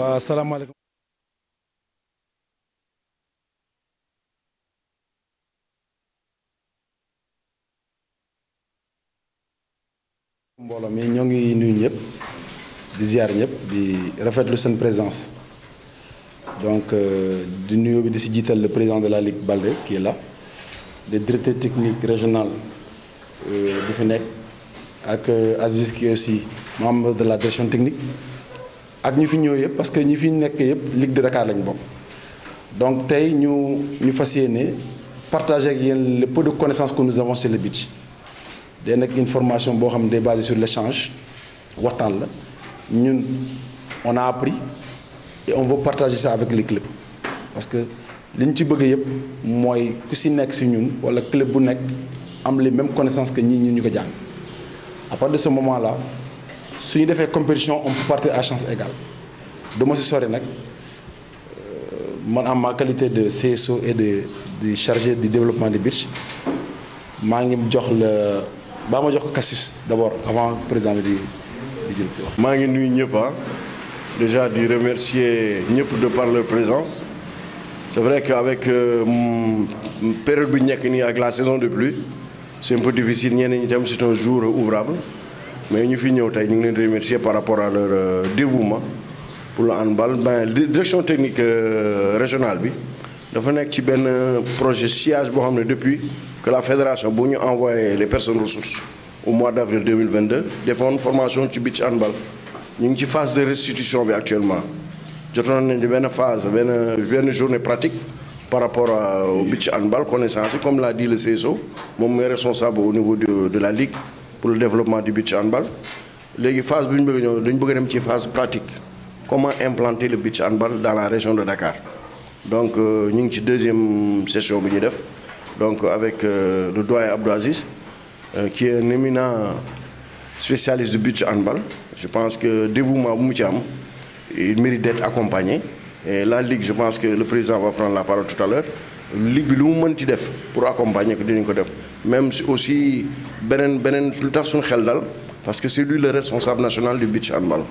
waaw asalaamaaleykum. mbooloo mi ñoo ngi nuyu ñëpp di ziar ñëpp di rafetlu seen présence donc di nuyoo bi di si jiital le président de la Ligue Baldé qui est là le directeur technique régional bi fi nekk ak Aziz qui est aussi membre de la direction technique ak ñi fi ñëw yëpp parce que ñi fi nekk yëpp Ligue de Dakar lañ bokk donc tey ñu fas yéene partager ak yéen le peu de connaissances que nous avons sur le beach. day nekk une formation boo xam ne day basée sur l'échange waxtaan la ñun on a appris et on veut partager ça avec les clubs parce que li ñu ci bëgg yëpp mooy ku si nekk si ñun wala club bu nekk am les mêmes connaissances que ñii ñu ko jàng à partir de ce moment là su ñu defee compétition on peut partir à chance égale dama si sori nag man en ma qualité de CSO et de chargé du développement du beach maa ngi jox la baa ma jox ko Cassius d'abord avant président bi di jël fi wax. maa ngi nuyu ñëpp déjà di remercier ñëpp de par leur présence c'est vrai qu'avec période bi nekk nii ak la saison de pluie c'est un peu difficile ñeneen ñi tam c'est un jour ouvrable mais ñu fi ñëw tey ñu ngi leen di remercier par rapport à leur dévouement pour le handball. Direction technique régionale bi dafa nekk ci benn projet sillage boo xam ne depuis que la fédération bu ñu envoyé les personnes ressources au mois d'avril 2022 defoon formation ci beach handball ñu ngi ci phase de restitution bi actuellement jotoon nañ ci benn phase benn journée pratique par rapport au beach handball connaissance yi comme l'a dit le CSO moom mooy responsable au niveau de la ligue pour le développement du beach handball léegi phase bi ñu bëgg ñëw dañu bëgg dem ci phase pratique comment implanter le beach handball dans la région de Dakar donc ñu ngi ci deuxième session bi ñu def donc avec le doyen Abdou Aziz qui est un éminent spécialiste du beach handball je pense que dévouement bu mu ci am il mérite d'être accompagné et la ligue je pense que le président va prendre la parole tout à l'heure ligue bi lu mu mën ci def pour accompagner ko dinañ ko def même aussi beneen lu tax suñu xel dal parce que c'est lui le responsable national du beach handball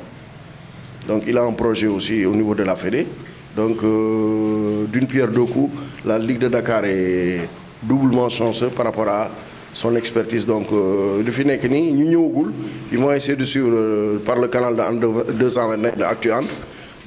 donc il a un projet aussi au niveau de la Fédé donc d'une pierre deux coups la Ligue de Dakar est doublement chanceuse par rapport à son expertise donc lu fi nekk nii ñu ñëwagul ils vont essayer de suivre par le canal de 229 de Actu Hand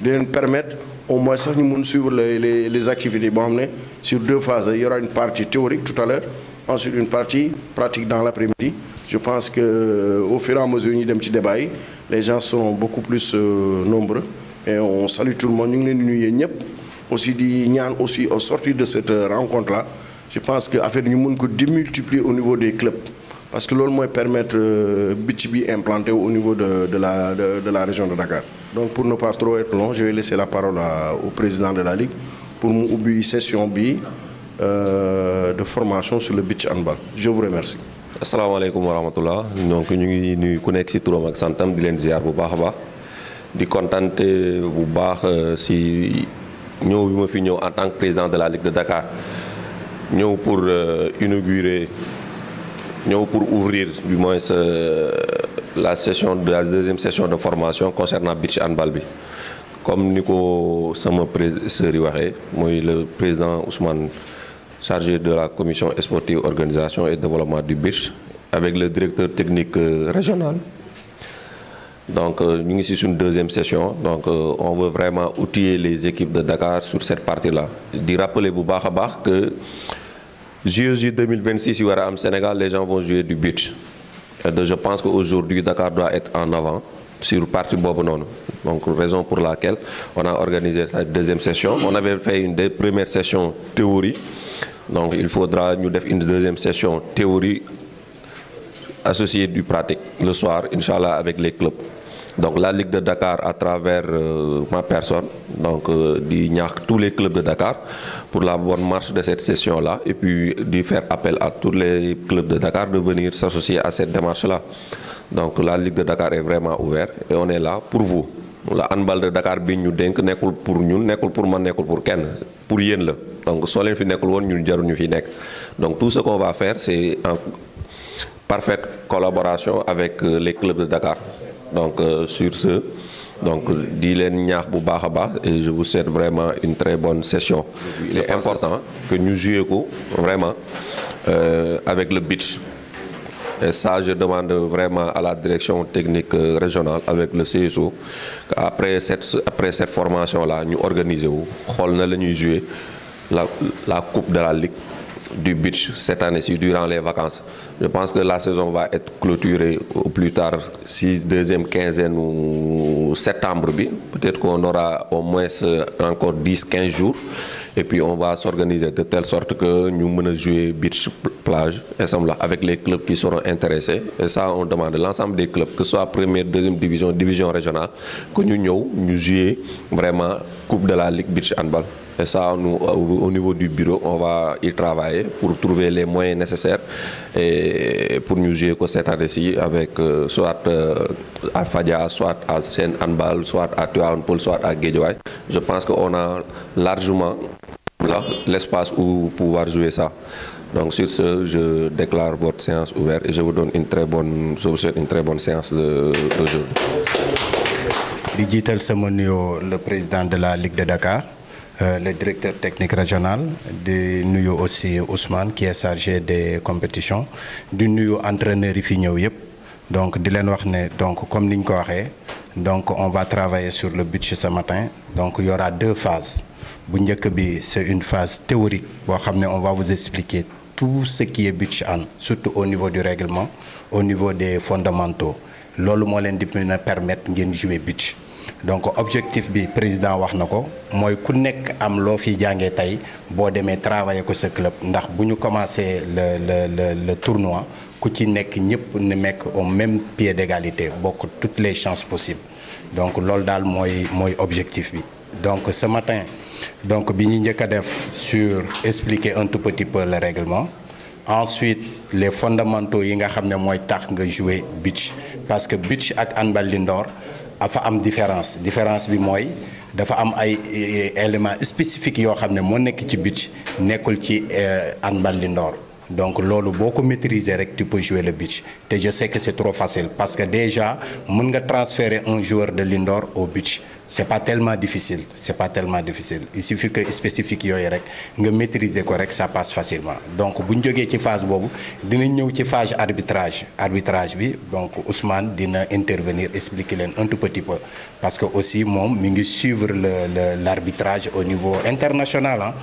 di leen permettre au moins sax ñu mun suivre les activités boo xam ne sur deux phases il y aura une partie théorique tout à l'heure ensuite une partie pratique dans l'après-midi je pense que au fur et à mesure ñu dem ci débat yi les gens seront beaucoup plus nombreux et on salue tout le monde ñu ngi leen di nuyu ñëpp aussi di ñaan aussi au sortir de cette rencontre là je pense que affaire ñu mën ko démultiplier au niveau des clubs parce que loolu mooy permettre beach bi implanté au niveau de la région de Dakar. Donc pour ne pas trop être long je vais laisser la parole au président de la ligue pour mu ubbi session bi de formation sur le beach handball je vous remercie. asalaamaaleykum wa rahmatullah donc ñu ngi nuyu ku nekk ci turam ak santam di leen ziar bu baax a baax di kontante bu baax ci ñëw bi ma fi ñëw en tant que président de la Ligue de Dakar ñëw pour inaugurer ñëw pour ouvrir du moins la deuxième session de formation concernant beach handball bi comme ni ko sama sœur yi waxee mooy le président Ousmane chargé de la commission sportive organisation et développement du beach avec le directeur technique régional donc ñu ngi ci suñu deuxième session donc on veut vraiment outiller les équipes de Dakar sur cette partie-là di rappeler bu baax a baax que JOJ 2026 yi war a am Sénégal les gens vont jouer du beach et je pense que aujourd'hui Dakar doit être en avant sur partie boobu noonu donc raison pour laquelle on a organisé cette deuxième session on avait fait une des premières sessions théorie donc il faudra ñu def une deuxième session théorie associée du pratique le soir inchallah avec les clubs donc la Ligue de Dakar à travers ma personne donc di ñaax tous les clubs de Dakar pour la bonne marche de cette session là et puis di faire appel à tous les clubs de Dakar de venir s'associer à cette démarche là donc la Ligue de Dakar est vraiment ouverte et on est là pour vous la handball de Dakar bi ñu dénk nekkul pour ñun nekkul pour man nekkul pour kenn pour yéen la donc soo leen fi nekkul woon ñun jarul ñu fi nekk donc tout ce qu'on va faire c'est en parfaite collaboration avec les clubs de Dakar donc sur ce donc di leen ñaax bu baax a baax et je vous souhaite vraiment une très bonne session. Il est important que ñu jouer ko vraiment avec le beach. Et ça, je demande vraiment à la direction technique régionale avec le CSO, après cette formation-là, nous organisons, nous jouer la Coupe de la Ligue du beach cette année-ci, durant les vacances. Je pense que la saison va être clôturée au plus tard, si deuxième quinzaine ou septembre. Peut-être qu'on aura au moins encore 10-15 jours. Et puis on va s'organiser de telle sorte que nous pouvons jouer beach plage ensemble avec les clubs qui seront intéressés. Et ça, on demande l'ensemble des clubs, que ce soit première, deuxième division, division régionale, que nous jouions vraiment Coupe de la Ligue Beach Handball. Et ça, nous, au niveau du bureau, on va y travailler pour trouver les moyens nécessaires et pour nous jouer cette année-ci avec soit à Fadia, soit à Sen Handball, soit à Tuaonpol, soit à Guédiawaye. Je pense qu'on a largement l'espace où pouvoir jouer ça. Donc sur ce, je déclare votre séance ouverte et je vous donne je vous souhaite une très bonne séance d'aujourd'hui. Digital Semonio, le président de la Ligue de Dakar. Le directeur technique régional, de nuyu aussi Ousmane qui est chargé des compétitions, du nuyu entraîneur yi fi ñëw yépp. Donc di leen wax ne donc comme niñ ko waxé, donc on va travailler sur le beach ce matin. Donc il y aura deux phases. Bu njëkk bi c'est une phase théorique boo xam ne on va vous expliquer tout ce qui est beach hand, surtout au niveau du règlement, au niveau des fondamentaux. Loolu moo leen di mën a permettre ngeen jouer beach. Donc objectif bi président wax nako moy ku nek am lo fi jangé tay bo démé travailler ko ce club ndax buñu commencer le tournoi ku ci nek ñepp ne mek au même pied d'égalité bokk toutes les chances possibles. Donc lool dal moy objectif bi. Donc ce matin donc biñu ñëk def sur expliquer un tout petit peu le règlement. Ensuite les fondamentaux yi nga xamné moy tax nga jouer beach parce que beach ak handball indoor dafa am différence bi mooy dafa am ay éléments spécifiques yoo xam ne moo nekk ci beach nekkul ci handball indoor donc loolu boo ko maîtriser rek tu peux jouer le beach te je sais que c'est trop facile parce que déjà mën nga transférer un joueur de l'indoor au beach c'est pas tellement difficile il suffit que spécifique yooyu rek nga maîtriser ko rek ça passe facilement donc bu ñu jógee ci phase boobu dinañ ñëw ci phase arbitrage bi donc Ousmane dina intervenir expliquer leen un tout petit peu parce que aussi moom mi ngi suivre l'arbitrage au niveau international hein.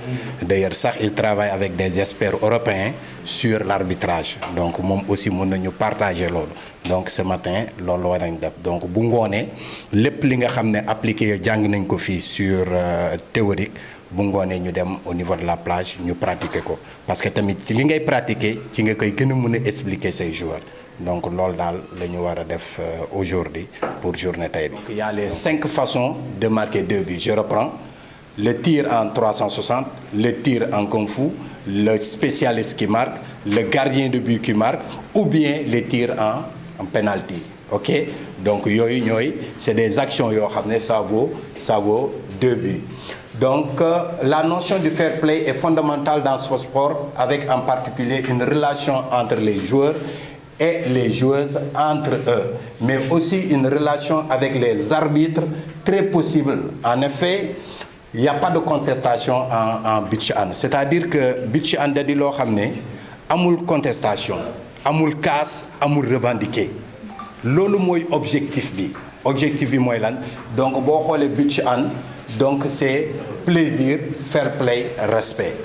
D'ailleurs sax il travaille avec des experts européens sur l'arbitrage donc moom aussi mën nañu partager loolu donc ce matin loolu war nañ def donc bu ngoonee lépp li nga xam ne appliqué jàng nañ ko fii sur théorique bu ngoonee ñu dem au niveau de la plage ñu pratiquer ko parce que tamit ci li ngay pratiquer ci nga koy gën a mën a expliquer say joueurs donc loolu daal la ñu war a def aujourd'hui pour journée tey bi. Il y a les 5 façons de marquer 2 buts. Je reprends le tir en 360, le tir en kung fu, le spécialiste qui marque, le gardien de but qui marque ou bien les tirs en penalty. OK? Donc c'est des actions ça vaut 2 buts. Donc la notion du fair play est fondamentale dans ce sport avec en particulier une relation entre les joueurs et les joueuses entre eux, mais aussi une relation avec les arbitres très possible. En effet, il n'y a pas de contestation en beach hand. C'est-à-dire que beach hand di loo xam ne amul contestation amul casse amul revendiquer loolu mooy objectif bi mooy lan donc boo xoolee beach hand donc c'est plaisir fair play respect.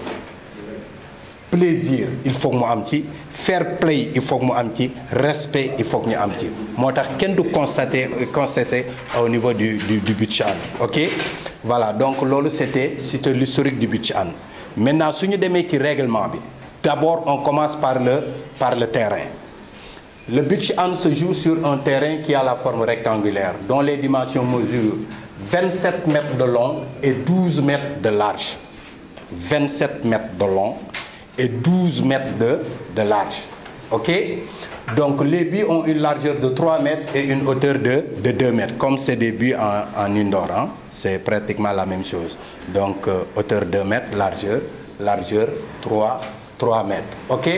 Plaisir il faut que mu am ci fair play il faut que mu am ci respect il faut que ñu am ci moo tax kenn du constater au niveau du beach hand. OK? Voilà, donc lolo c'était l'historique du beach hand. Maintenant si nous demee ci règlement bi d'abord on commence par le terrain. Le beach hand se joue sur un terrain qui a la forme rectangulaire dont les dimensions mesurent 27 mètres de long et 12 mètres de large. 27 mètres de long et 12 mètres de large. OK? Donc les buts ont une largeur de 3 mètres et une hauteur de 2 mètres. Comme c'est des buts en indoor, hein, c'est pratiquement la même chose. Donc hauteur 2 mètres, largeur 3 mètres. OK?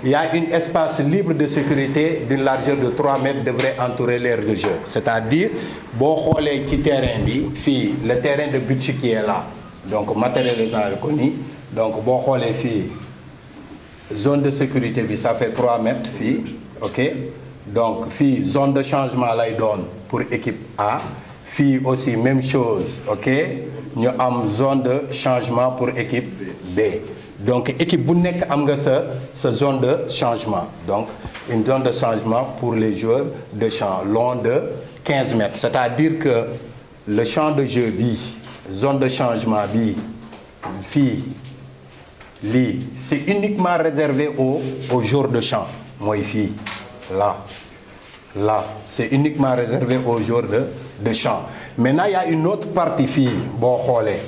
il y a un espace libre de sécurité d'une largeur de 3 mètres devrait entourer l'aire de jeu. C'est-à-dire, boo xoolee ci terrain bi fii le terrain de but qui est là donc matérialisé ko nii donc boo xoolee fii zone de sécurité bi ça fait 3 mètres fii ok donc fii zone de changement lay doon pour équipe A fii aussi même chose ok ñu am zone de changement pour équipe B. Donc équipe bu nekk am nga sa zone de changement donc une zone de changement pour les joueurs de champ long de 15 mètres c'est-à-dire que le champ de jeu bi zone de changement bi fii lii c'est uniquement réservé aux joueurs de champ mooy fii là c'est uniquement réservé aux joueurs de champ. Maintenant il y a une autre partie fii boo xoolee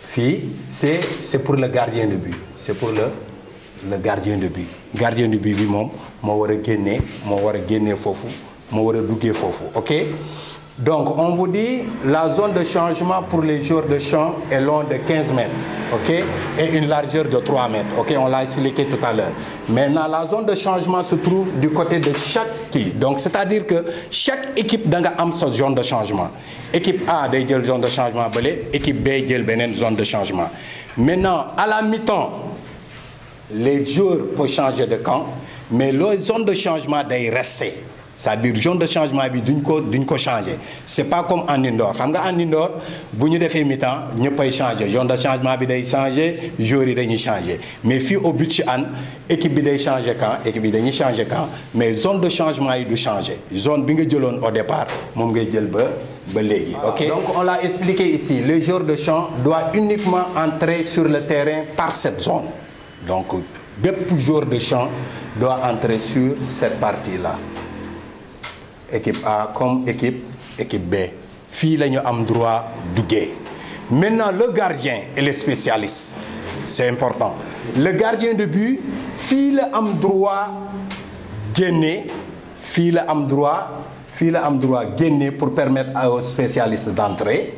fii c'est pour le gardien de but. C'est pour le gardien de but. Gardien de but bi moom moo war a génnee foofu moo war a duggee foofu ok donc on vous dit la zone de changement pour les joueurs de champ est long de 15 mètres ok et une largeur de 3 mètres ok on l'a expliqué tout à l'heure. Maintenant la zone de changement se trouve du côté de chaque kii donc c'est-à-dire que chaque équipe da nga am sa zone de changement équipe A day jël zone de changement bële équipe B jël beneen zone de changement. Maintenant à la mi-temps les joueurs peuvent changer de camp mais la zone de changement day rester c'est-à-dire zone de changement bi duñ ko changer c'est pas comme en indoor xam nga en indoor bu ñu defee mi-temps ñëppay changer zone de changement bi day changer joueurs yi dañuy changer mais fii au but ci an équipe bi day changer camp équipe bi dañuy changer camp mais zone de changement yi du changer zone bi nga jëloon au départ moom ngay jël ba léegi ok donc on l'a expliqué ici les joueurs de champ doivent uniquement entrer sur le terrain par cette zone. Donc, bépp joueur de champ doit entrer sur cette partie-là. Équipe A comme équipe B. Fii la ñu am droit duggee. Maintenant, le gardien et les spécialistes. C'est important. Le gardien de but, fii la am droit génne, fii la am droit génne pour permettre aux spécialistes d'entrer.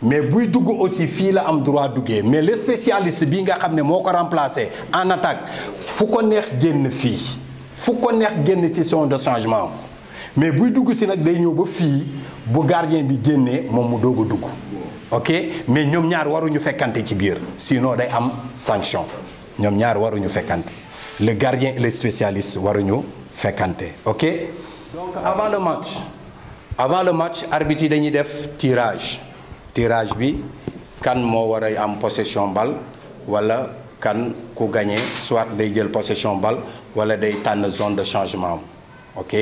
Mais buy dugg aussi fii la am droit duggee mais le spécialiste bi nga xam ne moo ko remplacer en attaque fu ko neex génn fii fu ko neex génn ci zone de changement mais buy dugg si nag day ñëw ba fii bu gardien bi génnee moom mu doog a dugg ok mais ñoom ñaar waruñu fekkante ci biir sinon day am sanction ñoom ñaar waruñu fekkante le gardien et le spécialiste waruñu fekkante ok. Donc avant le match arbitre yi dañuy def tirage bi kan moo war a am possession balle wala kan ku gagné soit day jël possession balle wala day tànn zone de changement ok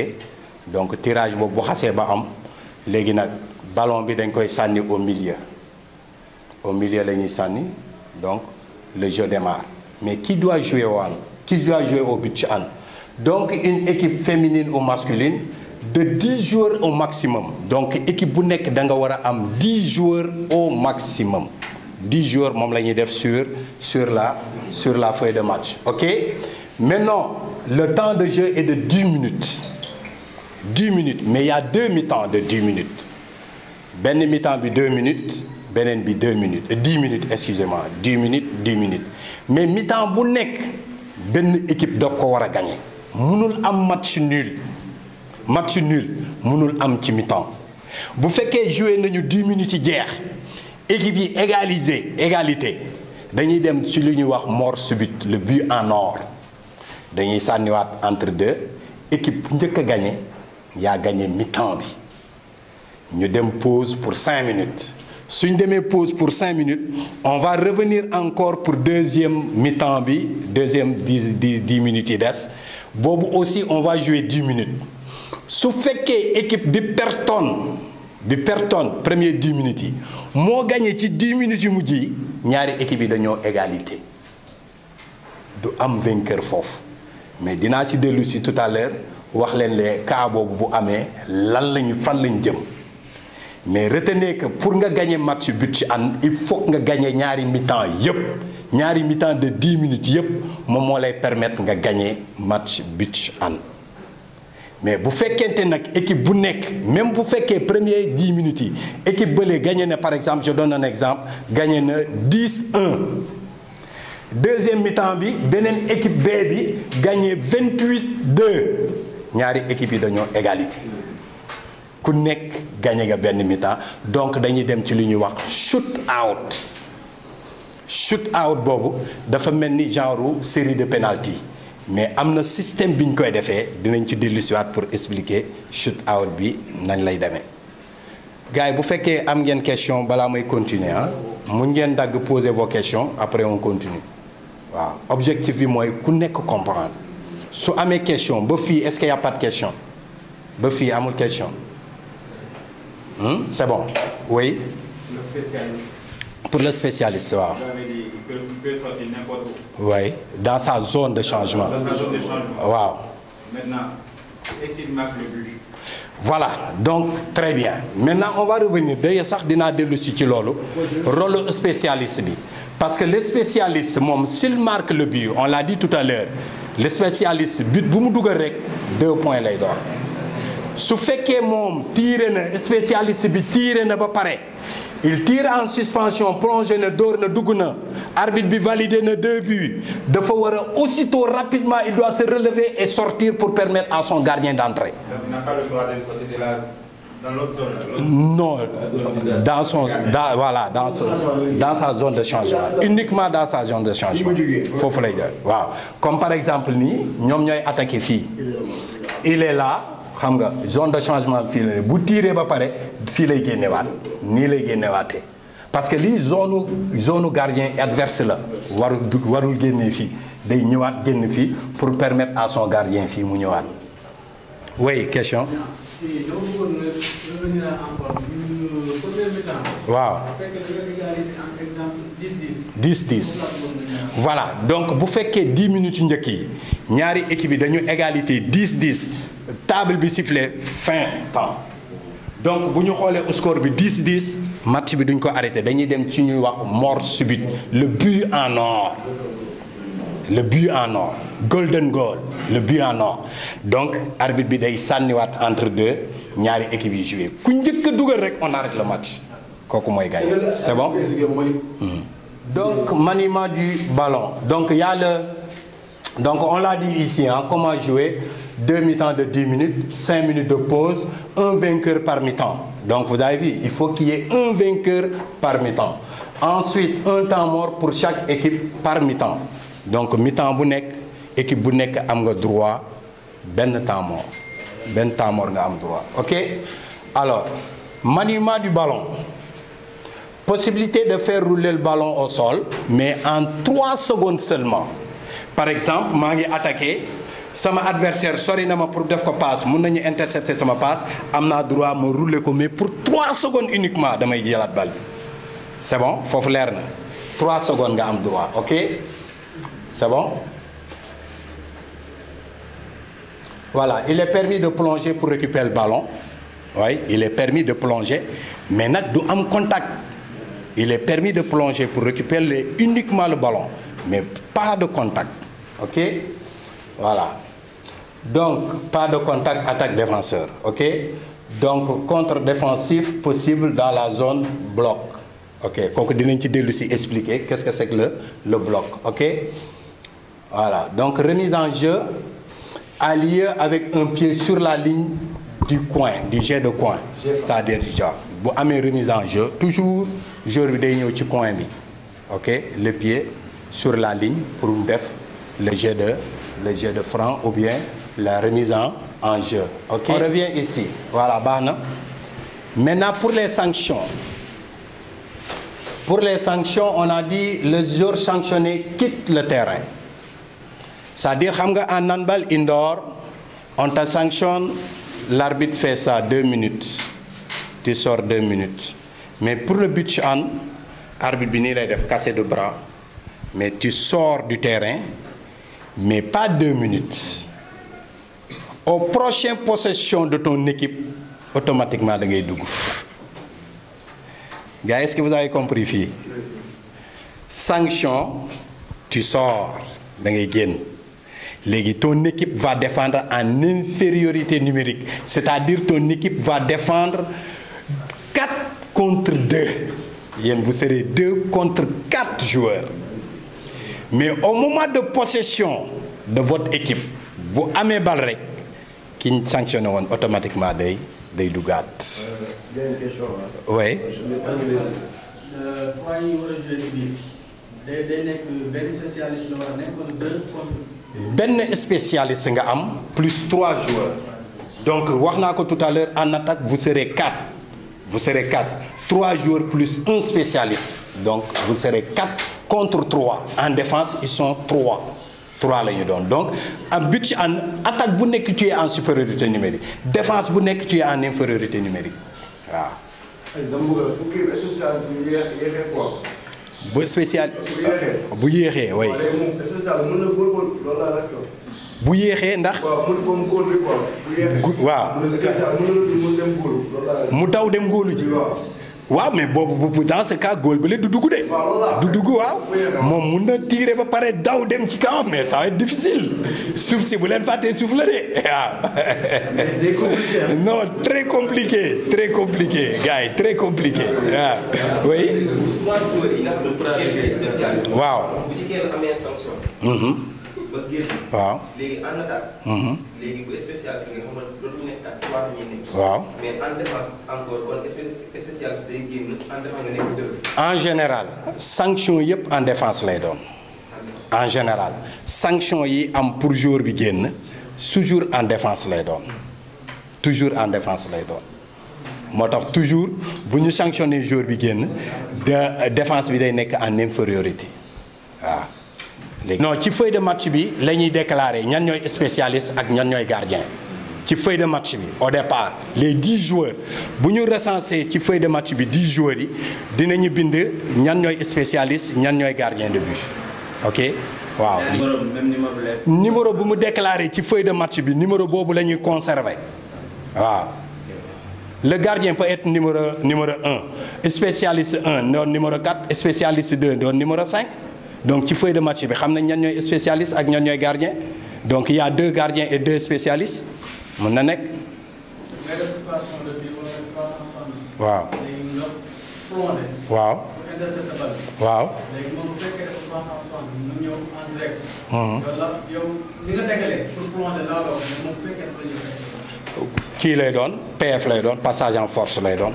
donc tirage boobu bu xasee ba am léegi nag ballon bi dañ koy sànni au milieu la ñuy sànni donc le jeu démarre mais qui doit jouer au but ci an donc une équipe féminine ou masculine de 10 joueurs au maximum donc équipe bu nekk da nga war a am 10 joueurs au maximum 10 joueurs moom la ñuy def sur la feuille de match ok maintenant le temps de jeu est de 10 minutes mais il y a 2 mi-temps de 10 minutes benn mi-temps bi 2 minutes beneen bi 10 minutes excusez-moi 10 minutes mais mi-temps bu nekk benn équipe daf ko war a gagner mënul am match nul mënul am ci mi-temps bu fekkee joué nañu 10 minutes yi jeex équipe yi égalité dañuy dem ci li ñuy wax mort subite le but en or dañuy sànniwaat entre deux équipe njëkk a gagné yaa gagné mi-temps bi ñu dem pause pour 5 minutes suñ demee pause pour 5 minutes on va revenir encore pour deuxième mi-temps bi deuxième 10 minutes yi des boobu aussi on va jouer 10 minutes su fekkee équipe bi pertoon premier 10 minutes yi moo gagné ci 10 minutes yu mujj yi ñaari équipe yi dañoo égalité du am vainqueur foofu mais dinaa ci dellu si tout à l'heure wax leen les cas boobu bu amee fan lañ jëm mais retenez que pour nga gagner match but ci an il faut nga gagner ñaari mi-temps yépp ñaari mi-temps de 10 minutes yépp moom moo lay permettre nga gagner match but ci an mais bu fekkente nag équipe bu nekk même bu fekkee premier 10 minutes yi équipe bële gagné na par exemple je donne un exemple gagné na 10-1 deuxième mi-temps bi beneen équipe B bi gagné 28-2 ñaari équipe yi dañoo égalité ku nekk gagné nga benn mi-temps donc dañuy dem ci li ñuy wax shoot out boobu dafa mel ni genre série de penalty mais am na système bi ñu koy defee dinañ ci dellusiwaat pour expliquer shoot out bi nañ lay demee gars yi bu fekkee am ngeen question balaa may continuer ah mun ngeen dagg poser vos questions après on continue waaw objectif bi mooy ku nekk comprendre su amee question ba fii est-ce qu'il y a pas de question ba fii amul question c'est bon oui. Le spécialiste. Pour le spécialiste waaw. Vous avez dit qu'il peut sortir n'importe où. Oui, dans sa zone de changement. Dans sa zone de changement. Waaw. Maintenant, et s'il marque le but? Voilà, donc très bien. Maintenant, on va revenir. D'ailleurs, sax dinaa dellu si ci loolu rôle spécialiste bi. Parce que le spécialiste moom s'il marque le but, on l'a dit tout à l'heure, le spécialiste but bu mu dugal rek 2 points lay doon. Su fekkee moom tiré na spécialiste bi tiré na ba pare il tire en suspension plongé na dóor na dugg na arbitre bi validé na 2 buts dafa war a aussitôt rapidement il doit se relever et sortir pour permettre à son gardien d'entrer. Il n'a pas le droit de sortir de là dans l'autre zone. Non, dans sa zone de changement, uniquement dans sa zone de changement. Foofu lay jël waaw comme par exemple nii ñoom ñooy attaqué fii il est là. xam nga zone de changement fii la ne bu tiiree ba pare fii lay génnewaat nii lay génnewaatee parce que lii zone gardien adverse la warul génnee fii day ñëwaat génn fii pour permettre à son gardien fii mu ñëwaat. oui question. waaw. 10-10. voilà donc bu fekkee 10 minutes yu njëkk yi ñaari équipe yi dañu égalité 10-10 table bi sifflé fin temps donc bu ñu xoolee score bi 10-10 match bi duñ ko arrêté dañuy dem ci ñuy wax mort subite le but en or golden goal le but en or donc arbitre bi day sànniwaat entre deux ñaari équipe yi joué ku njëkk a dugal rek on arrête le match kooku mooy gagné c'est bon. Donc maniement du ballon donc il y a donc on l'a dit ici comment jouer 2 mi-temps de 10 minutes 5 minutes de pause un vainqueur par mi-temps donc vous avez vu il faut qu'il y ait un vainqueur par mi-temps ensuite un temps mort pour chaque équipe par mi-temps donc mi-temps bu nekk équipe bu nekk am nga droit benn temps mort nga am droit ok alors maniement du ballon. Possibilité de faire rouler le ballon au sol mais en 3 secondes seulement par exemple maa ngi attaqué sama adversaire sori na ma pour def ko passe mun nañu intercepter sama passe am naa droit ma rouler ko mais pour 3 secondes uniquement damay jëlaat bal bi c'est bon foofu leer na 3 secondes nga am droit ok c'est bon. Voilà il est permis de plonger pour récupérer le ballon oui il est permis de plonger mais nag du am contact. Il est permis de plonger pour récupérer uniquement le ballon, mais pas de contact. OK? Voilà. Donc, pas de contact, attaque défenseur. OK? Donc, contre-défensif possible dans la zone bloc. OK? Kooku dinañ ci dellu si expliquer qu'est-ce que c'est que le bloc. OK? Voilà. Donc, remise en jeu a lieu avec un pied sur la ligne du coin, du jet de coin. C'est-à-dire du genre. Bu amee remise en jeu, toujours joueur bi day ñëw ci coin bi ok le pied sur la ligne pour def le jet de franc ou bien la remise en jeu ok on revient ici voilà baax na maintenant pour les sanctions on a dit le joueur sanctionné quitte le terrain c'est-à-dire xam nga en handball indoor on te sanctionne l'arbitre fait ça 2 minutes tu sors 2 minutes mais pour le beach hand arbitre bi nii lay def casser de bras mais tu sors du terrain mais pas 2 minutes au prochain possession de ton équipe automatiquement da ngay dugg gars est-ce que vous avez compris fii sanction tu sors da ngay génn léegi ton équipe va défendre en infériorité numérique c'est-à-dire ton équipe va défendre 4 contre 2 yéen vous serez 2 contre 4 joueurs mais au moment de possession de votre équipe bu amee bal rek ki ñu sanctionné woon automatiquement day dugaat. Il y a une question. oui. Trois yi war a jouer ci biir day nekk benn spécialiste la war a nekk wala deux contre. benn spécialiste nga am plus 3 joueurs donc wax naa ko tout à l'heure en attaque vous serez 4 3 joueurs plus un spécialiste donc vous serez 4 contre 3 en défense ils sont 3 la ñu doon donc en but en attaque bu nekk tu es en supériorité numérique défense bu nekk tu es en infériorité numérique waaw. bu spécial bu yéexee way bu yéexee ndax waaw mu daw dem góolu ji waaw mais boobu dans ce cas góol ba la du dugg de du dugg waaw moom mun na tirer ba pare daw dem ci camp mais ça va être difficile suuf si bu leen fàttee suuf la de waaw non très compliqué gars yi très compliqué waaw oui waaw waaw léegi en attaque. léegi bu spécial bi nga xam ne loolu nekk ak 3 ñuy nekk. waaw mais en défense encore kon spécialiste day génn en défense nga nekk 2. en général sanction yëpp en défense lay doon en général sanction yi am pour joueur bi génn toujours en défense lay doon moo tax toujours bu ñu sanctionné joueur bi génn défense bi day nekk en infériorité waaw. non ci feuille de match bi la ñuy déclarer ñan ñooy spécialiste ak ñan ñooy gardien ci feuille de match bi au départ les 10 joueurs bu ñu recensé ci feuille de match bi 10 joueurs yi dinañu bind ñan ñooy spécialiste ñan ñooy gardien de but ok waaw. numéro bu mu déclaré ci feuille de match bi numéro boobu la ñuy conserver waaw. le gardien peut être numéro 1 spécialiste 1 doon numéro 4 spécialiste 2 doon numéro 5. donc ci feuille de match bi xam nañ ñan ñooy spécialiste ak ñan ñooy gardien donc il y a 2 gardiens et 2 spécialistes mën na nekk. waaw. waaw. waaw. kii lay doon PF lay doon passage en force lay doon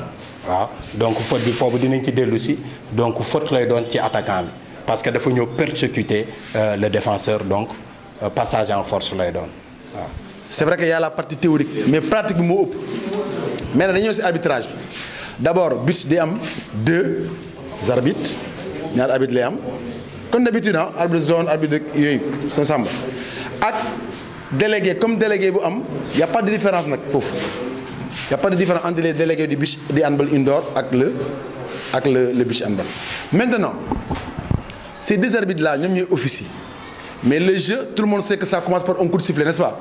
waaw donc faute bi boobu dinañ ci dellu si donc faute lay doon ci attaquant bi. parce que dafa ñëw persécuter le défenseur donc passage en force lay doon waaw. c'est vrai que y a la partie théorique mais pratique bi moo ëpp mais nag dañoo si arbitrage bi d'abord but di am 2 arbitres ñaar arbitre lay am comme d'habitude arbitre zone arbitre yooyu sa sàmba ak délégué comme délégué bu am y a pas de différence nag foofu y a pas de différence entre les délégués du beach di handball indoor ak le beach handball maintenant. Ces 2 arbitres-là ñoom ñooy officier mais le jeu tout le monde sait que ça commence par un coup de sifflet n'est-ce pas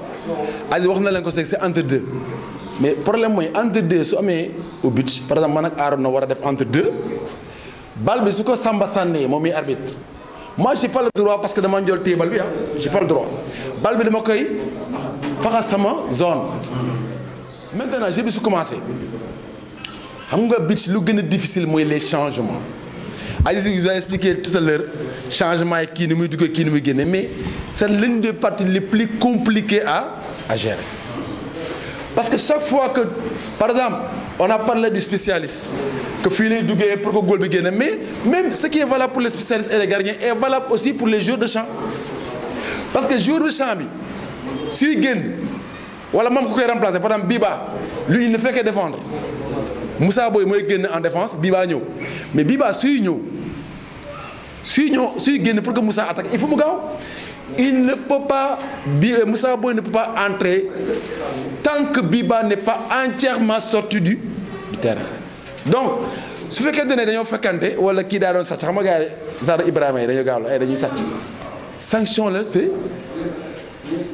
Aziz wax na leen ko c'est entre 2 mais problème mooy entre 2 su amee au but par exemple man ak Arona war a def entre 2 bal bi su ko Samba sànnee moom muy arbitre moi j'ai pas le droit parce que dama njool téye bal bi j'ai pas le droit bal bi dama koy faxas sama zone maintenant jeu bi su commencé xam nga but lu gën a difficile mooy les changements. Aziz vous a expliqué tout à l'heure changement yi kii ni muy duggee kii ni muy génne mais c'est l'une des parties les plus compliquées à gérer parce que chaque fois que par exemple on a parlé du spécialiste que fii lay duggee pour que góol bi génne mais même ce qui est valable pour les spécialistes et les gardiens est valable aussi pour les joueurs de champ parce que joueur de champ bi suy génn wala moom ku koy remplacer par exemple Biba lui il ne fait que défendre Moussa Boye mooy génn en défense Biba ñëw mais Biba suy génn pour que Moussa attaque il faut mu gaaw il ne peut pas Moussa Boye ne peut pas entrer tant que Biba n'est pas entièrement sorti du terrain donc su fekkente ne dañoo fekkante wala kii daa doon sàcc xam nga gars yi Zara Ibrahima yi dañoo gaaw la ay dañuy sàcc sanction la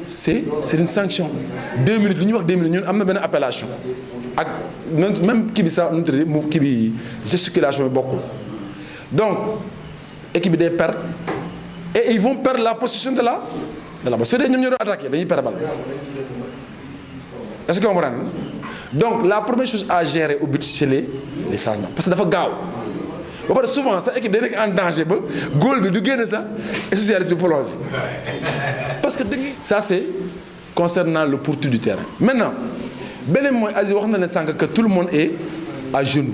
c'est une sanction 2 minutes lu ñuy wax 2 minutes ñun am na benn appellation ak même kii bi sax nu mu tuddati mu kii bi gesticulation bi bokkul donc équipe bi day perdre et ils vont perdre la possession de la balle su dee ñoom ñoo doon attaqué dañuy perdre balle est-ce que vous comprenez donc la première chose à gérer au but c'est les changements parce que dafa gaaw ba pare souvent sa équipe day nekk en danger ba goal bi du génn sax spécialiste bi prolongé parce que ça c'est concernant le pourtour du terrain. Maintenant beneen mooy Aziz wax na leen sànq que tout le monde est à genoux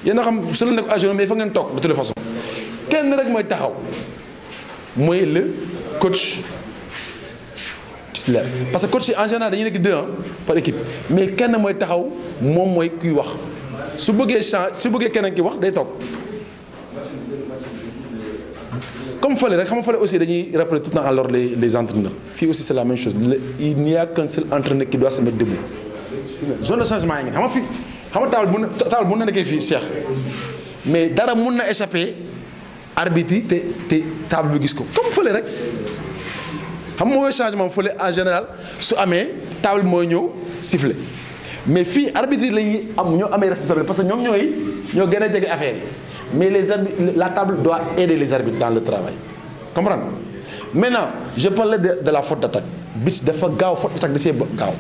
yéen a xam su la nekk à genoux mais fa ngeen toog de toute façon kenn rek mooy taxaw mooy le coach titulaire parce que coach yi en général dañuy nekk 2 par équipe mais kenn mooy taxaw moom mooy kuy wax su bëggee keneen ki wax day toog comme fële rek xam nga fële aussi dañuy rappeler tout le temps à l'ordre les entraîneurs fii aussi c'est la même chose il n'y a qu'un seul entraîneur qui doit se mettre debout zone de changement yi ngi xam nga fii xam nga taabal mun na nekkee fii Cheikh mais dara mun na échapper arbitre yi te table bi gis ko comme fële rek xam nga mooy changement fële en général su amee table bi mooy ñëw siffler mais fii arbitre yi lañuy am ñoo amee responsabilité parce que ñoom ñoo gën a jege affaire yi mais les arbitres la table doit aider les arbitres dans le travail comprendre maintenant je parlais de la faute d'attaque bis dafa gaaw faute d'attaque da see gaaw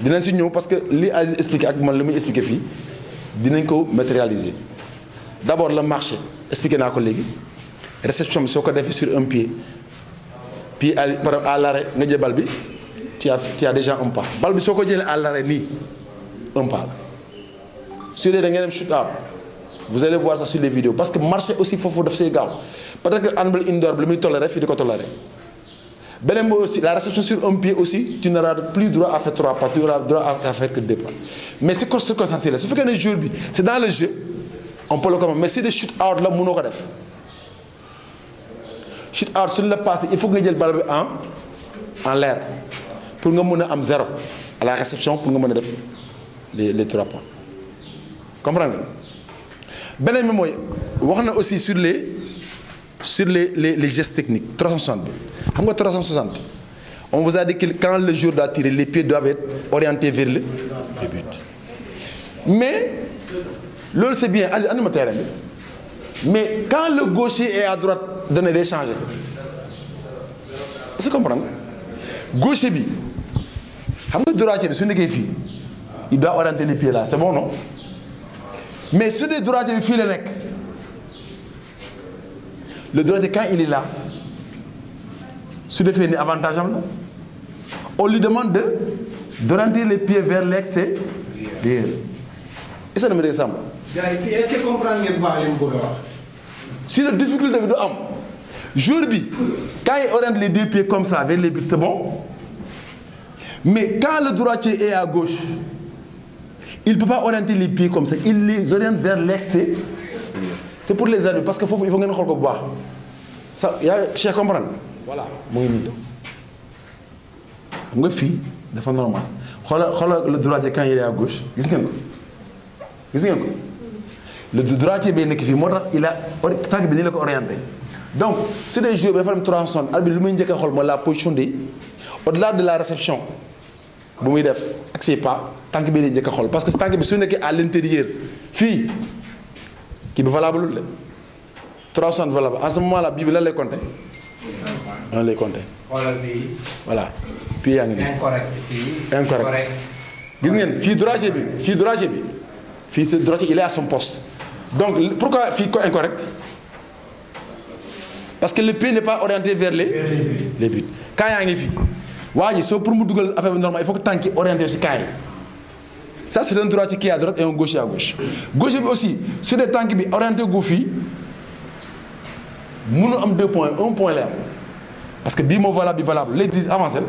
dinañ si ñëw parce que li Aziz expliqué ak man li muy expliqué fii dinañ ko matérialiser d'abord le marché expliqué naa ko léegi réception bi soo ko defee sur un pied à l'arrêt nga jël bal bi tu as déjà un pas bal bi soo ko jëlee à l'arrêt nii un pas la su dee da ngeen dem shoot out vous allez voir ça sur les vidéos parce que marché aussi foofu daf see gaaw peut-être que handball indoor bi li muy toléré fii di ko toléré beneen mooy aussi la réception sur un pied aussi tu n'auras plus droit à faire 3 pas tu auras droit à faire que 2 pas mais c'est circonstance la su fekkee ne jour bi c'est dans le jeu on peut le comprendre mais si des shoot out la mënoo ko def shoot out suñu la passé il faut que nga jël bal bi en l'air pour nga mën a am 0 à la réception pour nga mën a def les 3 pas comprendre nga beneen bi mooy wax na aussi sur les gestes techniques 360 bi xam nga 360 on vous a dit que quand le joueur doit tirer les pieds doivent être orientés vers le but mais loolu c'est bien andi ma terrain bi mais quand le gaucher est à droite dana day changer est-ce que comprendre gaucher bi xam nga droitier bi su nekkee fii il doit orienter les pieds là c'est bon non mais su dee droitier bi fii la nekk le droitier quand il est là su defee ni avantage am la on lui demande d'orienter les pieds vers l'extérieur est-ce que dama dégg sàmm. gars yi fii est-ce que comprendre ngeen baax li mu bëgg a wax. si la difficulté bi du am joueur bi quand il oriente les 2 pieds comme ça vers les buts c'est bon mais quand le droitier est à gauche il peut pas orienter les pieds comme ça il les oriente vers l'extérieur c'est pour les arbitres parce que foofu il faut ngeen xool ko bu baax ça yaa Cheikh comprendre voilà mu ngi nii xam nga fii dafa normal xoolal le droitier quand il est à gauche gis ngeen ko le droitier bay nekk fii moo tax il a tànk bi nii la ko orienté donc c'est des joueurs bi dafa dem 360 arbitre lu muy njëkk a xool mooy la position des au-delà de la réception bu muy def ak ses pas tànk bi lay njëkk a xool parce que tànk bi su nekkee à l'intérieur fii kii bi valable lul de 360 valable en ce moment là bii bi lan lay compter un lay compter voilà puis yaa ngi nii incorrect gis ngeen fii droitier bi fii c'est droitier il est à son poste donc pourquoi fii ko incorrect parce que le pied n'est pas orienté vers les buts quand yaa ngi fii waa ji soo pour mu dugal affaire bi normal il faut que tànk yi orienté ci camp yi ça c'est un droitier qui est à droite et un gaucher à gauche gaucher bi aussi su dee tànk bi orienté gu fii mënu am 2 points 1 point lay am parce que bii moo valable bi valable léegi avancé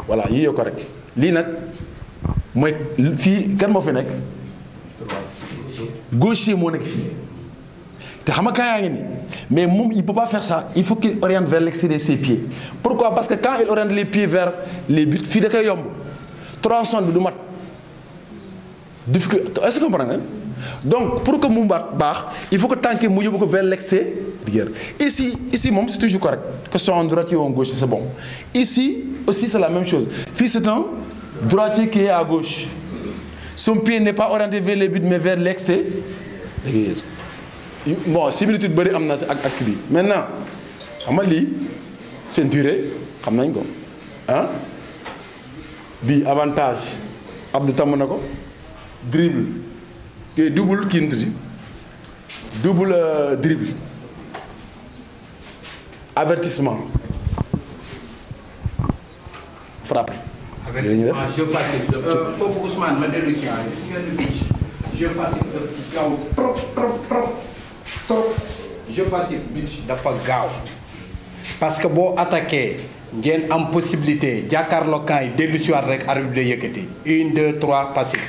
voilà yii yoo correct lii nag mooy fii kan moo fi nekk gaucher moo nekk fii te xam nga quand yaa ngi nii mais moom il peut pas faire ça il faut qu'il oriente vers l'extérieur ses pieds pourquoi parce que quand il oriente les pieds vers les buts fii da koy yomb 360 bi du mat difficulté est-ce que comprendre nga donc pour que mu baax il faut que tànk mu yóbbu ko vers l'extérieur ici moom c'est toujours correct que ce soit un droitier ou un gaucher c'est bon ici aussi c'est la même chose fii c'est un droitier qui est à gauche son pied n'est pas orienté vers les buts mais vers l'extérieur bon similitude bëri am na si ak lii maintenant xam nga lii ceinture xam nañ ko ah bii avantage Abdou tàmm na ko dribble double double dribble avertissement frappe. avertissement jeu passif. foofu Ousmane ma dellu ci gis nga lu beach jeu passif daf ci gaaw trop jeu passif beach dafa gaaw parce que boo attaqué ngeen am possibilité jàkkaarloo camp yi dellu si waat rek arbitre bi lay yëkkati 1 2 3 passif.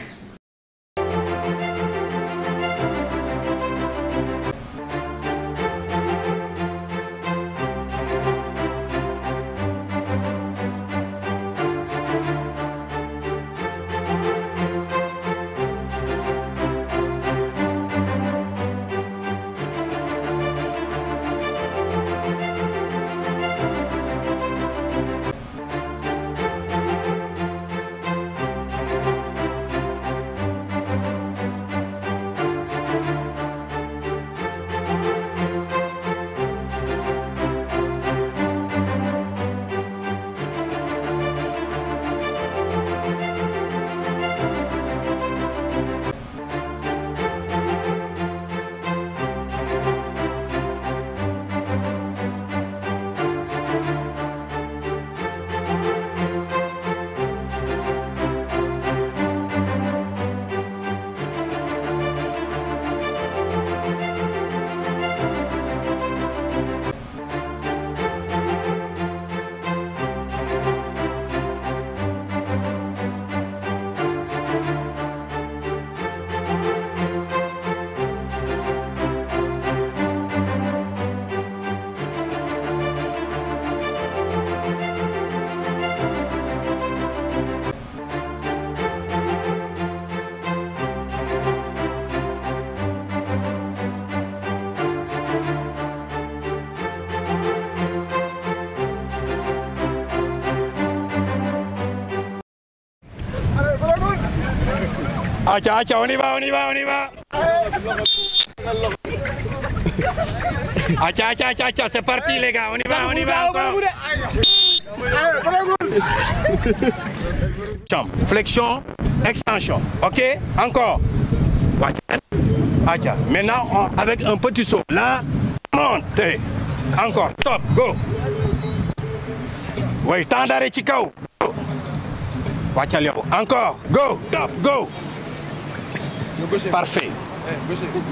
Acha, on y va. Acha, c'est parti les gars, on y va encore. Flexion, extension, ok? Encore. Acha, maintenant avec un petit saut. Là, monte. Encore, top, go. Oui, temps d'arrêt Chikao. Encore, go, top, go. Parfait.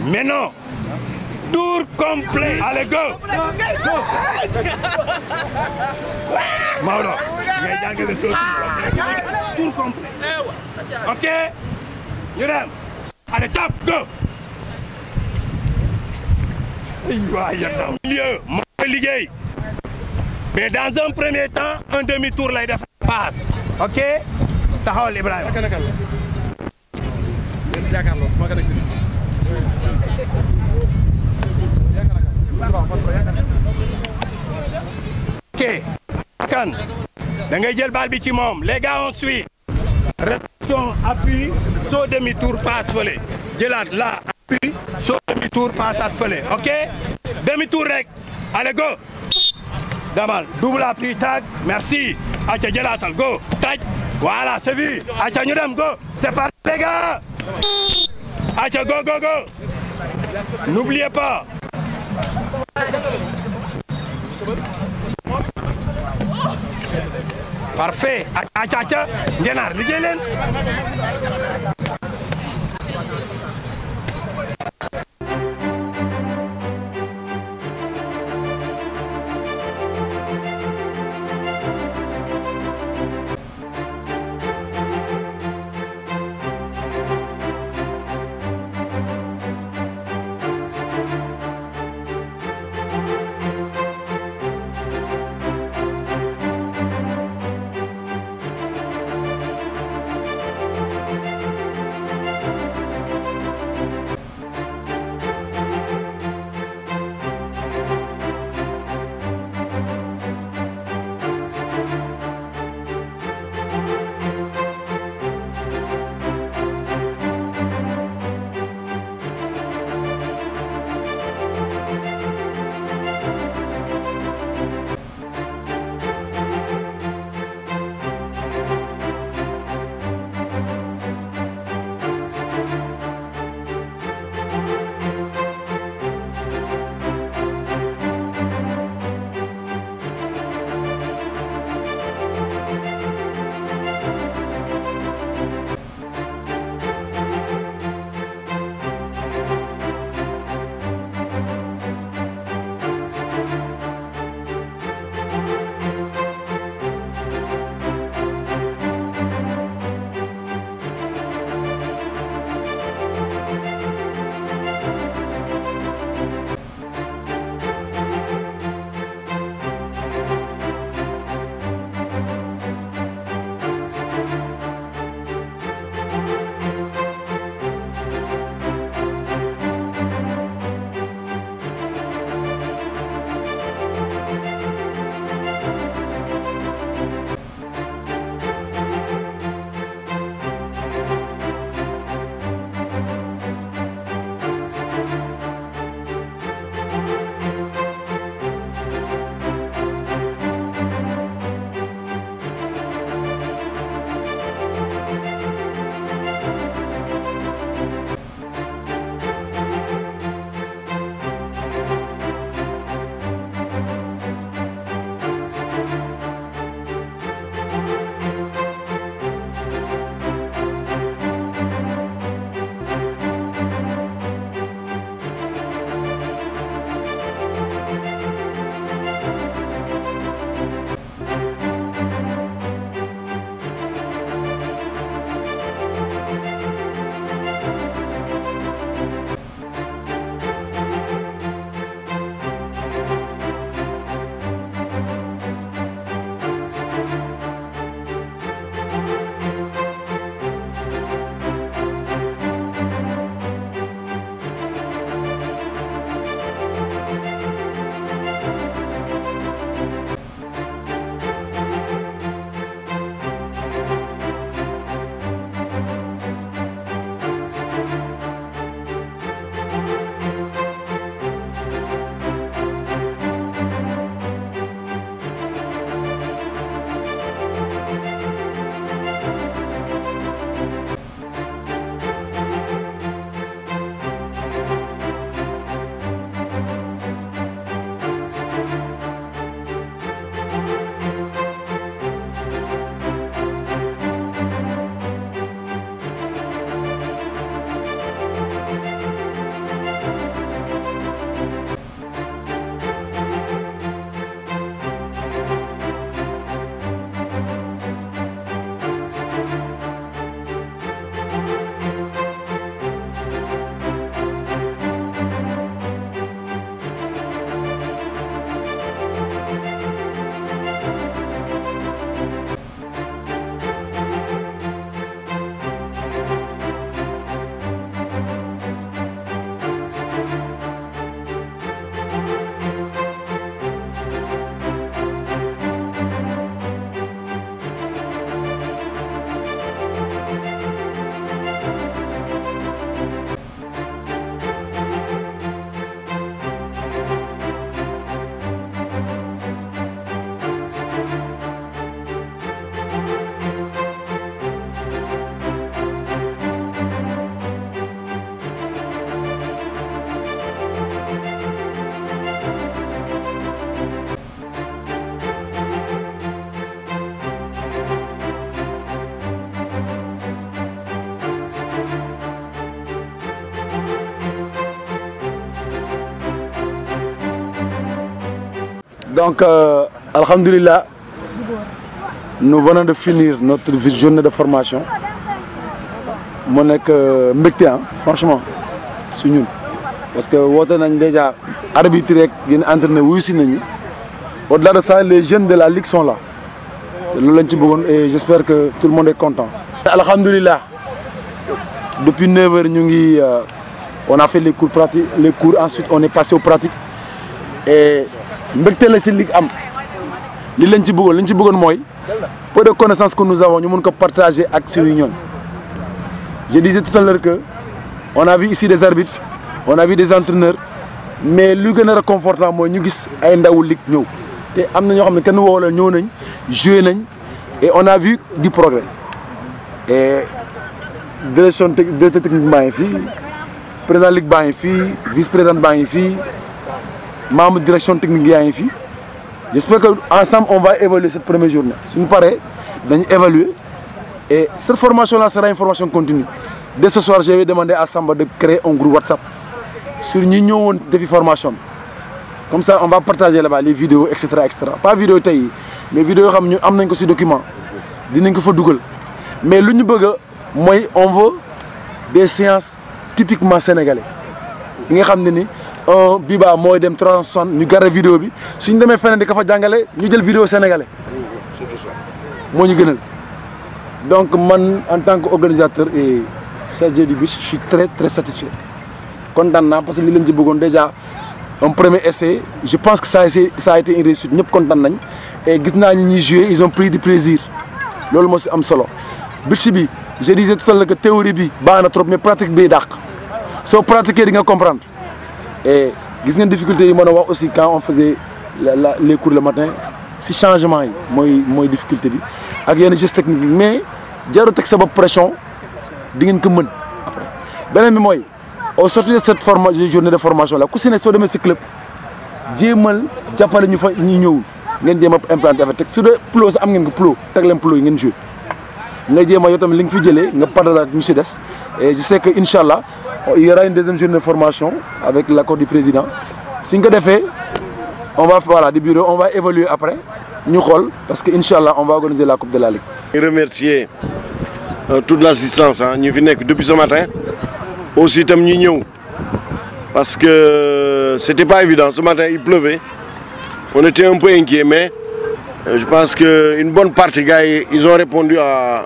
Maintenant, tour complet. Allez, go. Mauro, tour complet. Ok? Allez, top, go. Milieu, mais dans un premier temps, un demi-tour là, il passe. Ok? Tahol Ibrahim. Ok. Kan. Da ngay jël bal bi ci moom. Les gars on suit. Réception, appui, saut demi-tour, passe fële. Jëlaat là, appui, saut demi-tour, passe fële. Ok? Demi-tour rek. Allez go. Damal, double appui, tag. Merci. Acha jëlaatal, go. Tag. Voilà, c'est vu. Acha ñu dem, go. C'est parti les gars. Acha, go. N'oubliez pas. Parfait. Acha. Ngenar, liggéey leen. Donc, alhamdulillah, nous venons de finir notre journée de formation. Mon mbégte franchement su ñun parce que woote nañ déjà arbitre rek yéen entraîneur wuyu si nañu au-delà de ça les jeunes de la ligue sont là loolu lañ ci bëggoon et j'espère que tout le monde est content. Alhamdulillah, depuis 9 heures ñu ngi on a fait les cours pratiques, les cours ensuite on est passé aux pratiques et mbégte la si ligue am li lañ ci bëggoon mooy peu de connaissances que nous avons ñu mën ko partager ak suñu ñoon. Je disais tout à l'heure que on a vu ici des arbitres, on a vu des entraîneurs, mais lu gën a réconfortant mooy ñu gis ay ndawu ligue ñëw te am na ñoo xam ne kenn woo la ñëw nañ joué nañ et on a vu du progrès. Et directeur technique baa ngi fii président ligue baa ngi fii vice président baa ngi fii membre direction technique yaa ngi fii. J'espère que ensemble on va évaluer cette première journée suñu paree dañu évaluer. Et cette formation-là sera une formation continue. Dès ce soir, je vais demander à Samba de créer un groupe WhatsApp sur l'union de formation. Comme ça, on va partager là-bas les vidéos, etc., etc. Pas vidéo taille, mais vidéo comme nous avons aussi document, dinañ ko fa dugal. Mais lu ñu bëgg mooy on veut des séances typiquement sénégalais. Yi nga xam ne ni un biba mooy dem 360 ñu garder vidéo bi suñu demee feneen di ko fa jàngale ñu jël vidéo sénégalais. Moo ñu gënal. Donc, moi, en tant qu'organisateur et chargé du beach, je suis très satisfait. Content parce que nous déjà un premier essai. Je pense que ça a été une réussite. Nous sommes contents. Et ils ont pris du plaisir. C'est ce que solo. Beach, je disais tout à l'heure que la théorie est trop, mais la pratique est d'accord. Si vous pratiquez, vous allez comprendre. Et vous avez une difficulté aussi quand on faisait les cours le matin. Si changement, c'est difficulté. Avec une geste technique, mais jarul teg sa bopp pression di ngeen ko mën après. Beneen bi mooy au sortir de cette journée de formation là ku si ne soo demee si club jéemal jàppale ñu fa ñi ñëwul ngeen jéem a implanté avec teg su dee plo am ngeen ko plo teg leen plo yi ngeen joué nga jéem a yow tamit li nga fi jëlee nga partage ak ñu si des et je sais que incha allah il y aura une deuxième journée de formation avec l'accord du président suñ ko defee on va voilà du bureau on va évaluer après. Nous parce que Inch'Allah on va organiser la Coupe de la Ligue. Je remercier toute l'assistance ñu fi nekk depuis ce matin aussi itam ñi ñëw parce que c'était pas évident ce matin il pleuvait on était un peu inquiets mais je pense que une bonne partie gars ils ont répondu à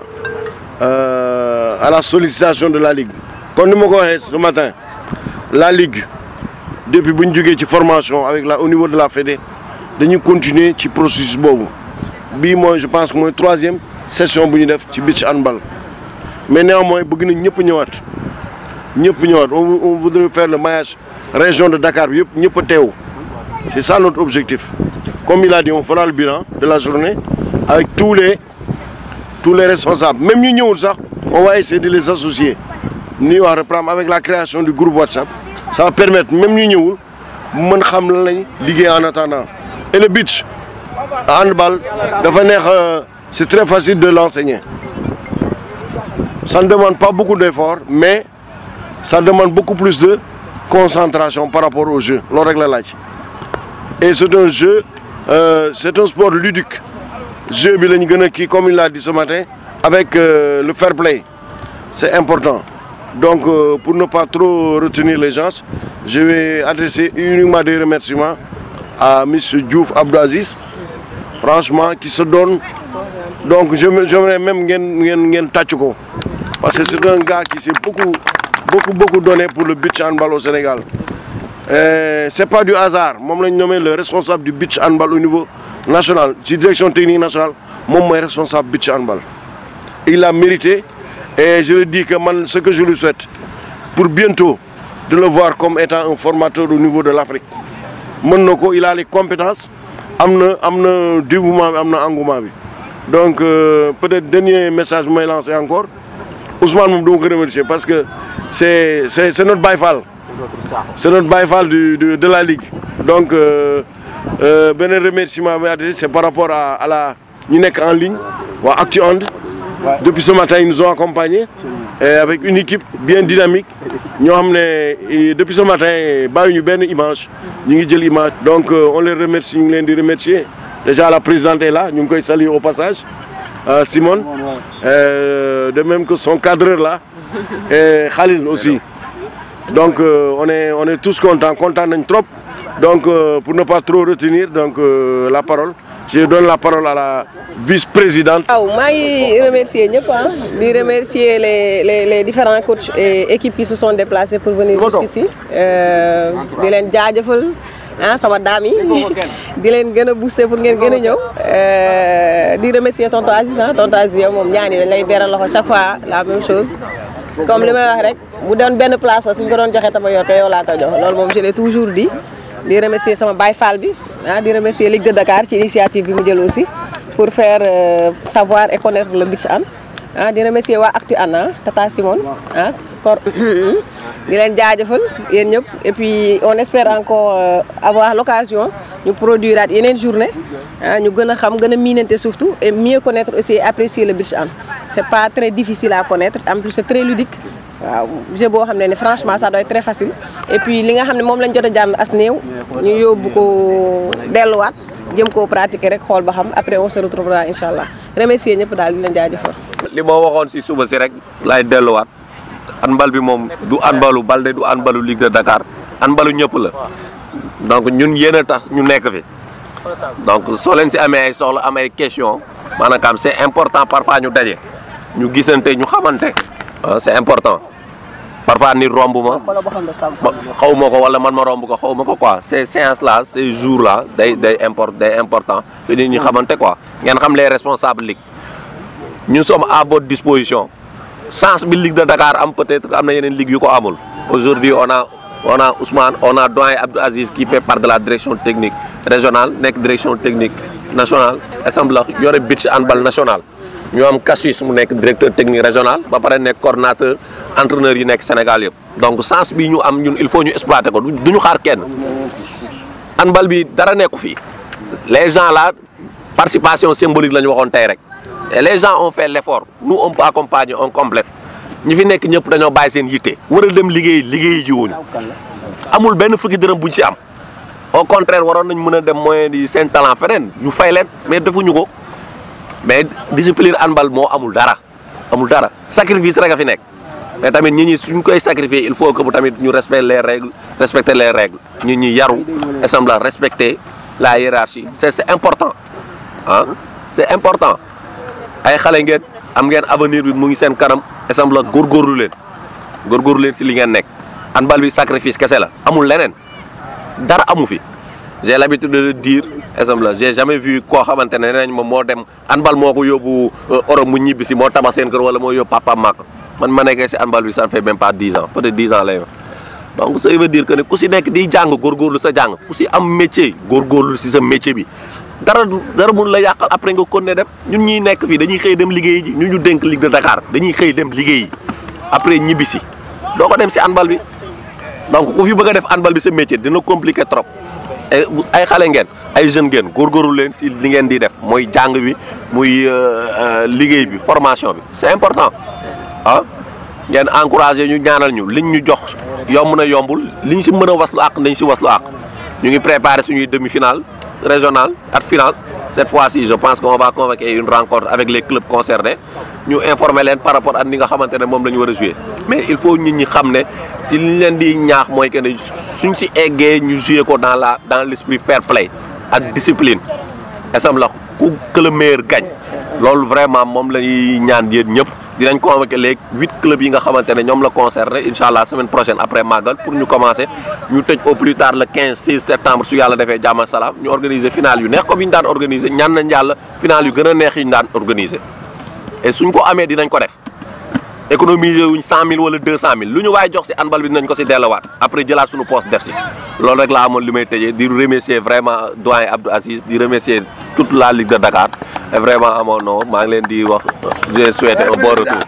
la sollicitation de la Ligue. Comme nous m'avons dit ce matin la Ligue depuis bu ñu jógee ci formation avec au niveau de la Fédé. Nous continuer ci processus boobu bii mooy je pense que mooy 3e session bu ñu def ci beach handball mais néanmoins bëgg nañ ñëpp ñëwaat on voudrait faire le maillage région de Dakar bi yëpp ñëpp a teew c'est ça notre objectif. Comme il a dit on fera le bilan de la journée avec tous les responsables même ñu ñëwul sax on va essayer de les associer ni wax reprendre avec la création du groupe WhatsApp ça va permettre même ñu ñëwul mën xam lan lañ liggéey en attendant. Et le beach, handball, c'est très facile de l'enseigner. Ça ne demande pas beaucoup d'efforts, mais ça demande beaucoup plus de concentration par rapport au jeu. Et c'est un jeu, c'est un sport ludique. Jeu qui, comme il l'a dit ce matin, avec le fair play. C'est important. Donc, pour ne pas trop retenir les gens, je vais adresser uniquement des remerciements à M. Diouf Abdelaziz, franchement, qui se donne. Donc, j'aimerais même Nguyen Tachoko. Parce que c'est un gars qui s'est beaucoup donné pour le beach handball au Sénégal. C'est pas du hasard. Moi, je nommé le responsable du beach handball au niveau national. La direction technique nationale, moi, je suis responsable du beach handball. Il l'a mérité. Et je lui dis que ce que je lui souhaite, pour bientôt, de le voir comme étant un formateur au niveau de l'Afrique. Il a les compétences, il a le dévouement, il a l'engouement. Donc, peut-être dernier message que je vais lancer encore, Ousmane, je dois remercier parce que c'est notre baïfal. C'est notre baïfal de la Ligue. Donc, un remerciement, c'est par rapport à la Ninek en ligne, ou Actu Hand. Depuis ce matin, ils nous ont accompagnés. et avec une équipe bien dynamique. Nous avons depuis ce matin une belle image. Image. Donc on les remercie, nous les remercier. Déjà la présidente est là, nous pouvons saluer au passage. Simone, de même que son cadreur là, et Khalil aussi. Donc on est tous contents trop. Donc pour ne pas trop retenir la parole, je donne la parole à la vice-présidente. Je remercie les différents coachs et équipes qui se sont déplacés pour venir jusqu'ici. Sama dame yi di leen gën a booster pour ngeen gën a ñëw di remercier tonton Aziz tonton Aziz yow moom ñaani dañ lay beral loxo chaque fois la même chose comme li may wax rek bu doon benn place la suñ ko doon joxe tama yor ko yow laa koy jox loolu moom je l'ai toujours dit di remercier sama Baye Fall bi di remercier Ligue de Dakar ci initiative bi mu jël aussi pour faire savoir et connaître le beach hand di remercier waa Actu Anna Tata Simone di leen jaajëfal yéen ñëpp et puis on espère encore avoir l'occasion ñu produire yeneen journée ñu gën a xam gën a miinante surtout et mieux connaître aussi et apprécier le beach hand. C'est pas très difficile à connaître en plus c'est très ludique waaw jeu boo xam ne franchement ça doit être très facile et puis li nga xam ne moom lañ jot a jàng as néew ñu yóbbu ko delluwaat jëm koo pratiquer rek xool ba xam après on se retrouvera inchallah remercier ñëpp daal di leen jaajëfal. li ma waxoon si suba si rek laay delluwaat. Handball bi moom du handballu Baldé du handballu Ligue de Dakar handballu ñëpp la donc ñun yéen a tax ñu nekk fi donc soo leen si amee ay soxla am ay question maanaam c'est important parfois ñu daje ñu gisante ñu xamante c'est important parfois nit romb ma xaw ma ko wala man ma romb ko xaw ma ko quoi ces séances là ces jours là day important que nit ñi xamante quoi ngeen xam les responsables ligue ñu sommes à votre disposition. Sens bi Ligue de Dakar am peut-être am na yeneen ligue yu ko amul aujourd'hui on a Ousmane on a doyen Abdou Aziz qui fait part de la direction technique régionale nekk direction technique nationale assemblée yore beach handball national ñu am Cassus mu nekk directeur technique régional ba pare nekk coordonnateur entraîneur yi nekk Sénégal yëpp donc sens bi ñu am ñun il faut ñu exploiter ko du ñu xaar kenn handball bi dara nekku fii les gens là participation symbolique la ñu waxoon tey rek. Et les gens ont fait l'effort nous on peut accompagner on complète ñi fi nekk ñëpp dañoo bàyyi seen yitte war a dem liggéey ji wuñu amul benn fukki dërëm buñ ci am au contraire waroon nañ mën a dem moyen di seen talent feneen ñu fay leen mais defuñu ko mais discipline handball moo amul dara sacrifice rek a fi nekk mais tamit nit ñi suñ koy sacrifier il faut que bu tamit ñu respecter les règles nit ñi yaru ensemble respecter la hiérarchie c'est important c'est important. ay xale ngeen am ngeen avenir bi mu ngi seen kanam ensemble góorgóorlu leen si li ngeen nekk handball bi sacrifice kese la amul leneen dara amu fi j'ai l'habitude de le dire ensemble j'ai jamais vu koo xamante ne nañ moom moo dem handball moo ko yóbbu Europe mu ñibbi si moo tabax seen kër wala moo yóbbu papa màkk man ma nekkee si handball bi ça ne fait même pas 10 ans peut-être 10 ans lay donc ça veut dire que ne ku si nekk di jàng góorgóorlu sa jàng ku si am métier góorgóorlu si sa métier bi dara mun la yàqal après nga kon ne dem ñun ñuy nekk fii dañuy xëy dem liggéey ji ñu dénk Ligue de Dakar dañuy xëy dem liggéey après ñibbisi doo ko dem si handball bi donc ku fi bëgg a def handball bi sa métier dina compliqué trop ay xale ngeen ay jeunes ngeen góorgóorlu leen si li ngeen di def mooy jàng bi muy liggéey bi formation bi c'est important ngeen encouragé ñu ñaanal ñu liñ ñu jox yomb na yombul liñ si mën a waslu àq nañ si waslu àq ñu ngi préparé suñuy demi-finale régional ak finale cette fois-ci je pense qu'on va convoquer une rencontre avec les clubs concernés ñu informer leen par rapport ak ni nga xamante ne moom la ñu war a jouer mais il faut nit ñi xam ne si liñ leen di ñaax mooy que ne suñ si eggee ñu jouer ko dans l'esprit fair play ak discipline esam la ku que le meilleur gagne loolu vraiment moom la ñuy ñaan yéen ñëpp dinañ convoquer les 8 clubs yi nga xamante ne ñoom la concerné incha allah semaine prochaine après Magal pour ñu commencer ñu tëj au plus tard le 15-16 septembre su yàlla defee jàmm ak salaam ñu organiser finale yu neex comme yi ñu daan organiser ñaan nañ yàlla finale yu gën a neex yi ñu daan organiser et suñ ko amee dinañ ko def économiser wuñ 100 000 wala 200 000 lu ñu waay jox si handball bi dinañ ko si delluwaat après jëlaat suñu poste def si loolu rek laa amoon li may tëjee di remercier vraiment doyen Abdou Aziz di remercier toute la Ligue de Dakar et vraiment amoon maa ngi leen di wax je souhaite un bon retour